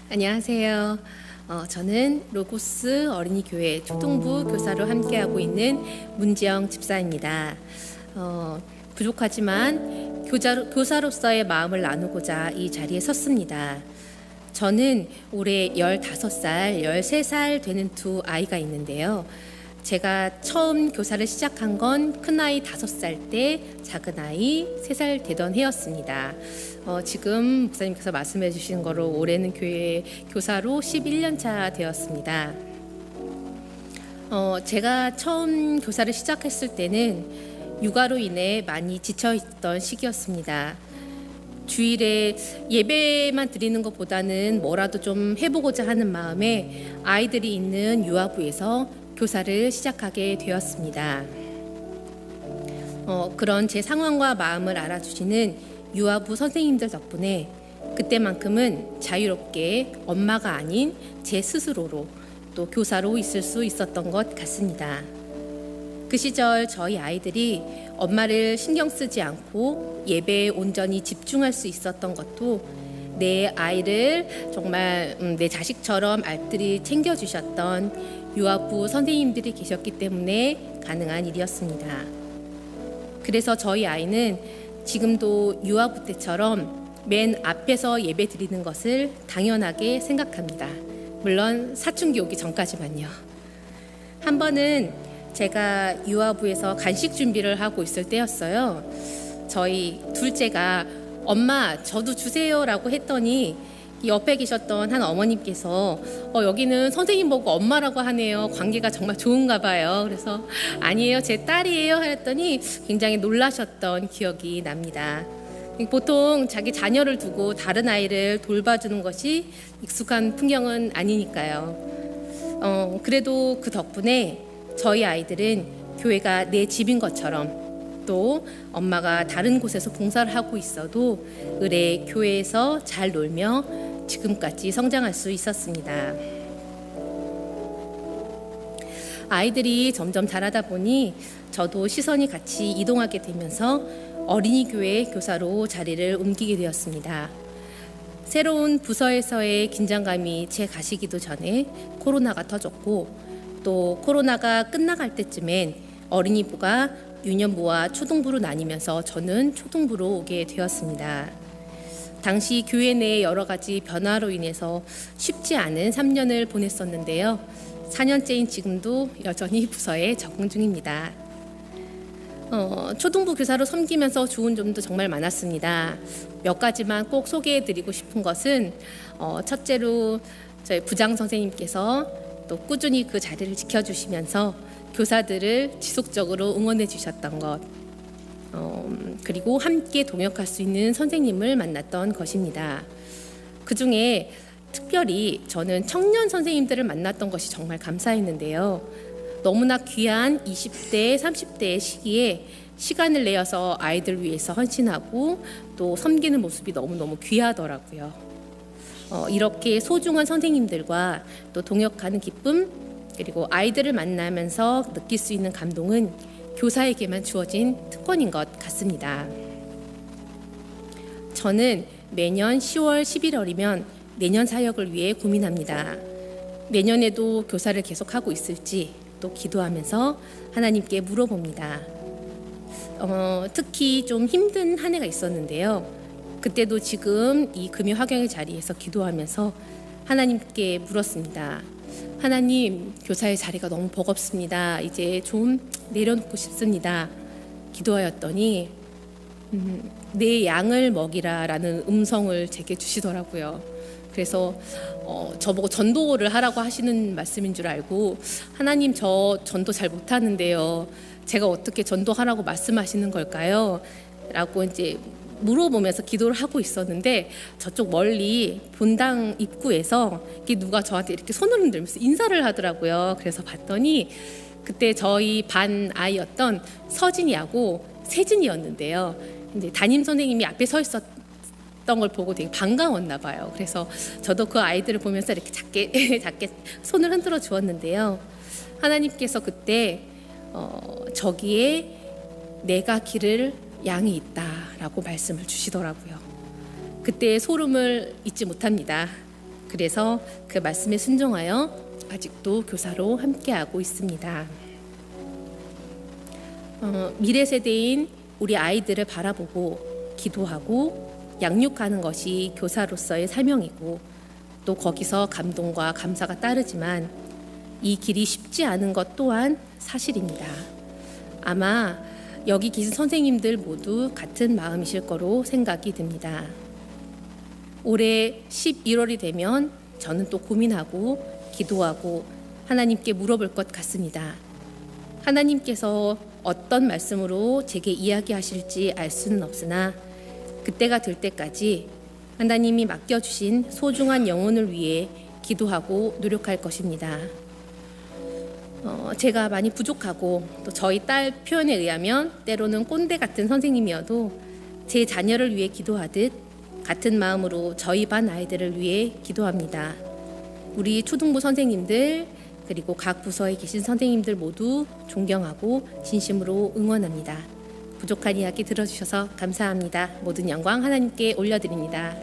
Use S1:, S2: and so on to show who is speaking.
S1: 안녕하세요. 저는 로고스 어린이교회 초등부 교사로 함께하고 있는 문지영 집사입니다. 부족하지만 교사로서의 마음을 나누고자 이 자리에 섰습니다. 저는 올해 15살, 13살 되는 두 아이가 있는데요. 제가 처음 교사를 시작한 건 큰아이 5살 때, 작은아이 3살 되던 해였습니다. 지금 목사님께서 말씀해 주신 거로 올해는 교회 교사로 11년 차 되었습니다. 제가 처음 교사를 시작했을 때는 육아로 인해 많이 지쳐있던 시기였습니다. 주일에 예배만 드리는 것보다는 뭐라도 좀 해보고자 하는 마음에 아이들이 있는 유아부에서 교사를 시작하게 되었습니다. 그런 제 상황과 마음을 알아주시는 유아부 선생님들 덕분에 그때만큼은 자유롭게 엄마가 아닌 제 스스로로 또 교사로 있을 수 있었던 것 같습니다. 그 시절 저희 아이들이 엄마를 신경 쓰지 않고 예배에 온전히 집중할 수 있었던 것도 내 아이를 정말 내 자식처럼 알뜰히 챙겨주셨던 유아부 선생님들이 계셨기 때문에 가능한 일이었습니다. 그래서 저희 아이는 지금도 유아부 때처럼 맨 앞에서 예배 드리는 것을 당연하게 생각합니다. 물론 사춘기 오기 전까지만요. 한 번은 제가 유아부에서 간식 준비를 하고 있을 때였어요. 저희 둘째가 엄마 저도 주세요라고 했더니 옆에 계셨던 한 어머님께서 여기는 선생님 보고 엄마라고 하네요. 관계가 정말 좋은가 봐요. 그래서 아니에요, 제 딸이에요 하였더니 굉장히 놀라셨던 기억이 납니다. 보통 자기 자녀를 두고 다른 아이를 돌봐주는 것이 익숙한 풍경은 아니니까요. 그래도 그 덕분에 저희 아이들은 교회가 내 집인 것처럼 또 엄마가 다른 곳에서 봉사를 하고 있어도 의뢰 교회에서 잘 놀며 지금까지 성장할 수 있었습니다. 아이들이 점점 자라다 보니 저도 시선이 같이 이동하게 되면서 어린이 교회 교사로 자리를 옮기게 되었습니다. 새로운 부서에서의 긴장감이 채 가시기도 전에 코로나가 터졌고 또 코로나가 끝나갈 때쯤엔 어린이부가 유년부와 초등부로 나뉘면서 저는 초등부로 오게 되었습니다. 당시 교회 내 여러 가지 변화로 인해서 쉽지 않은 3년을 보냈었는데요. 4년째인 지금도 여전히 부서에 적응 중입니다. 초등부 교사로 섬기면서 좋은 점도 정말 많았습니다. 몇 가지만 꼭 소개해드리고 싶은 것은 첫째로 저희 부장 선생님께서 또 꾸준히 그 자리를 지켜주시면서 교사들을 지속적으로 응원해 주셨던 것, 그리고 함께 동역할 수 있는 선생님을 만났던 것입니다. 그 중에 특별히 저는 청년 선생님들을 만났던 것이 정말 감사했는데요. 너무나 귀한 20대, 30대의 시기에 시간을 내어서 아이들 위해서 헌신하고 또 섬기는 모습이 너무너무 귀하더라고요. 이렇게 소중한 선생님들과 또 동역하는 기쁨, 그리고 아이들을 만나면서 느낄 수 있는 감동은 교사에게만 주어진 특권인 것 같습니다. 저는 매년 10월, 11월이면 내년 사역을 위해 고민합니다. 내년에도 교사를 계속하고 있을지 또 기도하면서 하나님께 물어봅니다. 특히 좀 힘든 한 해가 있었는데요. 그때도 지금 이 금요 화경의 자리에서 기도하면서 하나님께 물었습니다. 하나님, 교사의 자리가 너무 버겁습니다. 이제 좀 내려놓고 싶습니다. 기도하였더니 내 양을 먹이라라는 음성을 제게 주시더라고요. 그래서 저보고 전도를 하라고 하시는 말씀인 줄 알고 하나님, 저 전도 잘 못하는데요. 제가 어떻게 전도하라고 말씀하시는 걸까요? 라고 이제 물어보면서 기도를 하고 있었는데 저쪽 멀리 본당 입구에서 누가 저한테 이렇게 손을 흔들면서 인사를 하더라고요. 그래서 봤더니 그때 저희 반 아이였던 서진이하고 세진이었는데요. 이제 담임 선생님이 앞에 서 있었던 걸 보고 되게 반가웠나 봐요. 그래서 저도 그 아이들을 보면서 이렇게 작게 손을 흔들어 주었는데요. 하나님께서 그때 저기에 내가 기를 양이 있다라고 말씀을 주시더라고요. 그때 소름을 잊지 못합니다. 그래서 그 말씀에 순종하여 아직도 교사로 함께하고 있습니다. 미래 세대인 우리 아이들을 바라보고 기도하고 양육하는 것이 교사로서의 사명이고 또 거기서 감동과 감사가 따르지만 이 길이 쉽지 않은 것 또한 사실입니다. 아마 여기 계신 선생님들 모두 같은 마음이실 거로 생각이 듭니다. 올해 11월이 되면 저는 또 고민하고 기도하고 하나님께 물어볼 것 같습니다. 하나님께서 어떤 말씀으로 제게 이야기하실지 알 수는 없으나 그때가 될 때까지 하나님이 맡겨주신 소중한 영혼을 위해 기도하고 노력할 것입니다. 제가 많이 부족하고 또 저희 딸 표현에 의하면 때로는 꼰대 같은 선생님이어도 제 자녀를 위해 기도하듯 같은 마음으로 저희 반 아이들을 위해 기도합니다. 우리 초등부 선생님들 그리고 각 부서에 계신 선생님들 모두 존경하고 진심으로 응원합니다. 부족한 이야기 들어주셔서 감사합니다. 모든 영광 하나님께 올려드립니다.